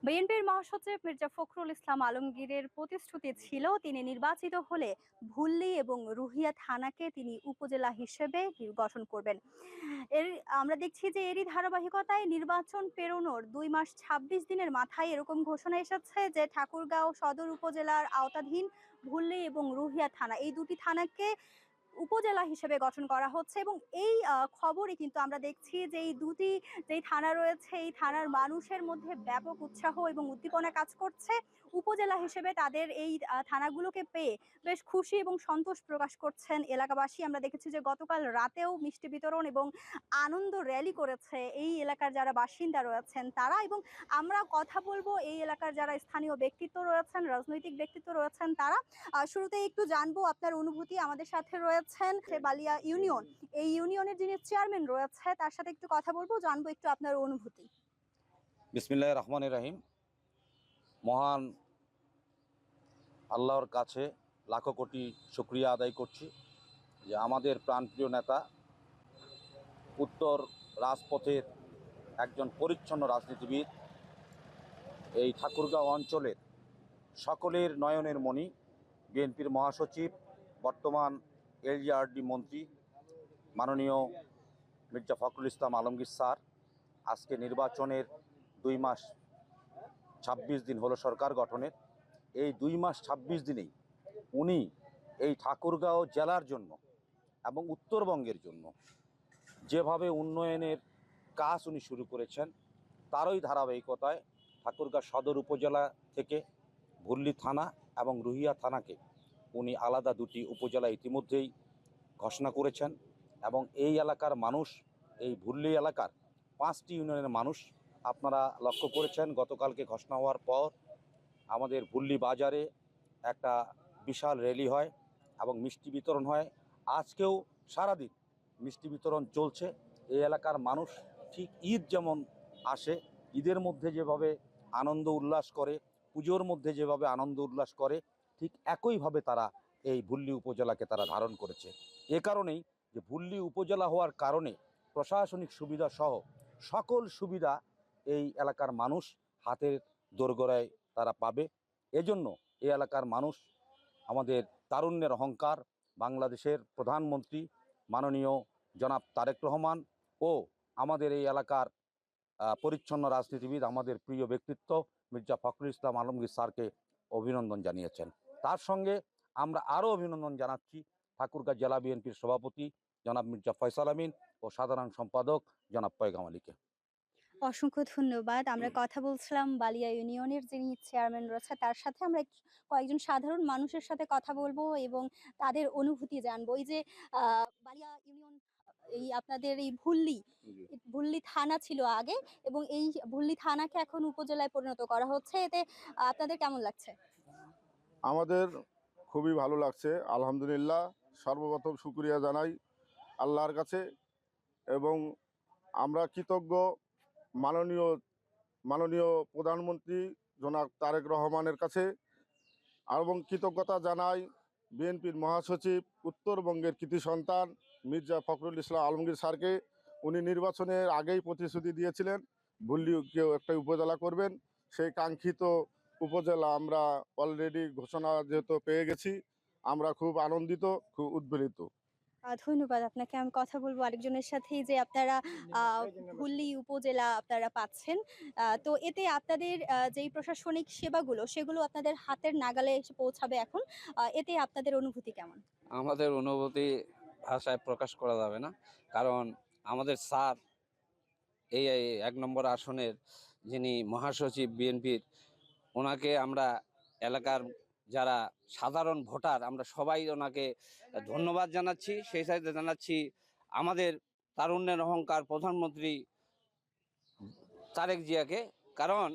বিএনপির মহাসচিব মির্জা ফখরুল ইসলাম আলমগীরের প্রতিশ্রুতি ছিল তিনি নির্বাচিত হলে ভুল্লি এবং রুহিয়া থানাকে তিনি উপজেলা হিসেবে গঠন করবেন। এর আমরা দেখছি যে এরই ধারাবাহিকতায় নির্বাচন পেরোনোর 2 মাস 26 দিনের মাথায় এরকম ঘোষণা এসেছে যে ঠাকুরগাঁও সদর উপজেলার আওতাধীন ভুল্লি এবং রুহিয়া থানা, এই দুটি থানাকে উপজেলা হিসেবে গঠন করা হচ্ছে। এবং এই খবরে কিন্তু আমরা দেখছি যে এই দুটি যেই থানা রয়েছে এই থানার মানুষের মধ্যে ব্যাপক উৎসাহ এবং উদ্দীপনা কাজ করছে। উপজেলা হিসেবে তাদের এই থানাগুলোকে পেয়ে বেশ খুশি এবং সন্তোষ প্রকাশ করছেন এলাকাবাসী। আমরা দেখেছি যে গতকাল রাতেও মিষ্টি বিতরণ এবং আনন্দ র্যালি করেছে এই এলাকার যারা বাসিন্দা রয়েছেন তারা। এবং আমরা কথা বলবো এই এলাকার যারা স্থানীয় ব্যক্তিত্ব রয়েছেন, রাজনৈতিক ব্যক্তিত্ব রয়েছেন তারা। শুরুতে একটু জানবো আপনার অনুভূতি। আমাদের সাথে রয়েছেন বালিয়া ইউনিয়ন, এই ইউনিয়নের যিনি চেয়ারম্যান রয়েছে তার সাথে একটু কথা বলবো, জানবো একটু আপনার অনুভূতি। বিসমিল্লাহির রহমানির রহিম। মহান আল্লাহর কাছে লাখো কোটি শুকরিয়া আদায় করছি যে আমাদের প্রাণপ্রিয় নেতা, উত্তর রাজপথের একজন পরিচ্ছন্ন রাজনীতিবিদ, এই ঠাকুরগাঁও অঞ্চলের সকলের নয়নের মণি, বিএনপির মহাসচিব, বর্তমান এলজিআরডি মন্ত্রী মাননীয় মির্জা ফখরুল ইসলাম আলমগীর স্যার আজকে নির্বাচনের 2 মাস 26 দিন হলো সরকার গঠনের। এই 2 মাস 26 দিনেই উনি এই ঠাকুরগাঁও জেলার জন্য এবং উত্তরবঙ্গের জন্য যেভাবে উন্নয়নের কাজ উনি শুরু করেছেন তারই ধারাবাহিকতায় ঠাকুরগাঁও সদর উপজেলা থেকে ভুল্লি থানা এবং রুহিয়া থানাকে উনি আলাদা দুটি উপজেলা ইতিমধ্যেই ঘোষণা করেছেন। এবং এই এলাকার মানুষ, এই ভুল্লি এলাকার 5টি ইউনিয়নের মানুষ, আপনারা লক্ষ্য করেছেন গতকালকে ঘোষণা হওয়ার পর আমাদের ভুল্লি বাজারে একটা বিশাল র্যালি হয় এবং মিষ্টি বিতরণ হয়। আজকেও সারাদিন মিষ্টি বিতরণ চলছে। এই এলাকার মানুষ ঠিক ঈদ যেমন আসে, ঈদের মধ্যে যেভাবে আনন্দ উল্লাস করে, পুজোর মধ্যে যেভাবে আনন্দ উল্লাস করে, ঠিক একইভাবে তারা এই ভুল্লি উপজেলাকে তারা ধারণ করেছে। এ কারণেই যে ভুল্লি উপজেলা হওয়ার কারণে প্রশাসনিক সুবিধা সহ সকল সুবিধা এই এলাকার মানুষ হাতের দোরগোড়ায় তারা পাবে। এজন্য এই এলাকার মানুষ, আমাদের তারুণ্যের অহংকার বাংলাদেশের প্রধানমন্ত্রী মাননীয় জনাব তারেক রহমান ও আমাদের এই এলাকার পরিচ্ছন্ন রাজনীতিবিদ, আমাদের প্রিয় ব্যক্তিত্ব মির্জা ফখরুল ইসলাম আলমগীর স্যারকে অভিনন্দন জানিয়েছেন। তার সঙ্গে আমরা আরও অভিনন্দন জানাচ্ছি ঠাকুরগাঁও জেলা বিএনপির সভাপতি জনাব মির্জা ফয়সাল আমিন ও সাধারণ সম্পাদক জনাব পয়গাম আলীকে। অসংখ্য ধন্যবাদ। আমরা কথা বলছিলাম বালিয়া ইউনিয়নের যিনি চেয়ারম্যান রয়েছে তার সাথে। আমরা কয়েকজন সাধারণ মানুষের সাথে কথা বলবো এবং তাদের অনুভূতি জানবো। এই যে বালিয়া ইউনিয়ন, এই আপনাদের এই ভুল্লি থানা ছিল আগে এবং এই ভুল্লি থানাকে এখন উপজেলায় পরিণত করা হচ্ছে, এতে আপনাদের কেমন লাগছে? আমাদের খুবই ভালো লাগছে, আলহামদুলিল্লাহ। সর্বপ্রথম শুকরিয়া জানাই আল্লাহর কাছে এবং আমরা কৃতজ্ঞ মাননীয় মাননীয় প্রধানমন্ত্রী জনাব তারেক রহমানের কাছে এবং কৃতজ্ঞতা জানাই বিএনপির মহাসচিব, উত্তরবঙ্গের কৃতি সন্তান মির্জা ফখরুল ইসলাম আলমগীর স্যারকে। উনি নির্বাচনের আগেই প্রতিশ্রুতি দিয়েছিলেন ভুল্লিকেও একটা উপজেলা করবেন। সেই কাঙ্ক্ষিত উপজেলা আমরা অলরেডি ঘোষণা যেহেতু পেয়ে গেছি, আমরা খুব আনন্দিত, খুব উদ্বেলিত। ধন্যবাদ আপনাকে। আমি কথা বলবো আরেকজনের সাথে যে আপনারা ভুল্লি উপজেলা আপনারা পাচ্ছেন, তো এতে আপনাদের যেই প্রশাসনিক সেবাগুলো সেগুলো আপনাদের হাতের নাগালে এসে পৌঁছাবে এখন, এতে আপনাদের অনুভূতি কেমন? আমাদের অনুভূতি ভাষায় প্রকাশ করা যাবে না, কারণ আমাদের স্যার এই 1 নম্বর আসনের যিনি মহাসচিব বিএনপির, ওনাকে আমরা এলাকার যারা সাধারণ ভোটার আমরা সবাই ওনাকে ধন্যবাদ জানাচ্ছি। সেই সাথে জানাচ্ছি আমাদের তারুণ্যের অহংকার প্রধানমন্ত্রী তারেক জিয়াকে, কারণ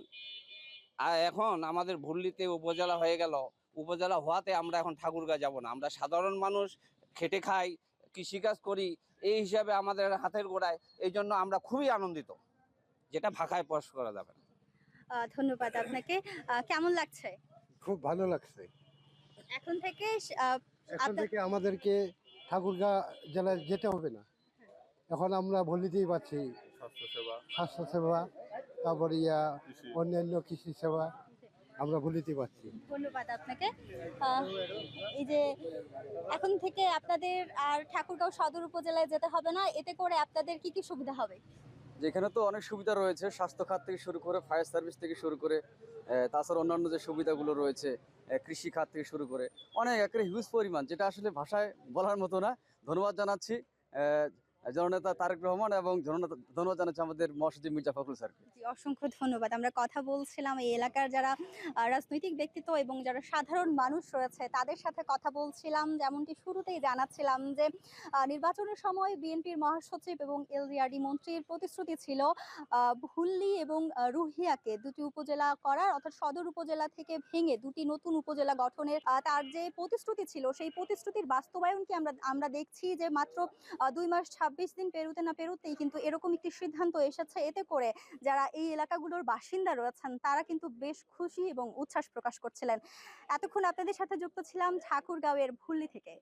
এখন আমাদের ভুল্লিতে উপজেলা হয়ে গেল। উপজেলা হওয়াতে আমরা এখন ঠাকুরগাঁও যাব না, আমরা সাধারণ মানুষ খেটে খাই, কৃষিকাজ করি, এই হিসাবে আমাদের হাতের গোড়ায়। এই জন্য আমরা খুবই আনন্দিত, যেটা ভাষায় প্রকাশ করা যাবে না। ধন্যবাদ আপনাকে। কেমন লাগছে? খুব ভালো লাগছে। এখন থেকে এখন থেকে আমাদেরকে ঠাকুরগাঁও জেলায় যেতে হবে না, এখন আমরা ভুলিতেই পাচ্ছি স্বাস্থ্যসেবা তারপরে অন্যান্য কৃষি সেবা আমরা ভুলিতে পারছি। ধন্যবাদ আপনাকে। আহ, এই যে এখন থেকে আপনাদের আর ঠাকুরগাঁও সদর উপজেলায় যেতে হবে না, এতে করে আপনাদের কি কি সুবিধা হবে? যেখানে তো অনেক সুবিধা রয়েছে, স্বাস্থ্য খাত থেকে শুরু করে ফায়ার সার্ভিস থেকে শুরু করে তাছাড়া অন্যান্য যে সুবিধাগুলো রয়েছে, কৃষি খাত থেকে শুরু করে অনেক একেবারে হিউজ পরিমাণ, যেটা আসলে ভাষায় বলার মতো না। ধন্যবাদ জানাচ্ছি জননেতা তারেক রহমান এবং ধন্যবাদ জানাচ্ছি আমাদের মহাসচিব মির্জা ফখরুল স্যারকে। জি, অসংখ্য ধন্যবাদ। আমরা কথা বলছিলাম এই এলাকার যারা রাজনৈতিক ব্যক্তিত্ব এবং যারা সাধারণ মানুষ রয়েছে তাদের সাথে কথা বলছিলাম। যেমনটি শুরুতেই জানাচ্ছিলাম যে নির্বাচনের সময় বিএনপির মহাসচিব এবং এলজিআরডি মন্ত্রীর প্রতিশ্রুতি ছিল ভুল্লি এবং রুহিয়াকে দুটি উপজেলা করার, অর্থাৎ সদর উপজেলা থেকে ভেঙে দুটি নতুন উপজেলা গঠনের তার যে প্রতিশ্রুতি ছিল সেই প্রতিশ্রুতির বাস্তবায়নকে আমরা দেখছি যে মাত্র 2 মাস 26 দিন পেরোতে না পেরোতেই কিন্তু এরকম একটি সিদ্ধান্ত এসেছে। এতে করে যারা এই এলাকাগুলোর বাসিন্দা রয়েছেন তারা কিন্তু বেশ খুশি এবং উচ্ছ্বাস প্রকাশ করছিলেন। এতক্ষণ আপনাদের সাথে যুক্ত ছিলাম ঠাকুরগাঁওয়ের ভুল্লি থেকে।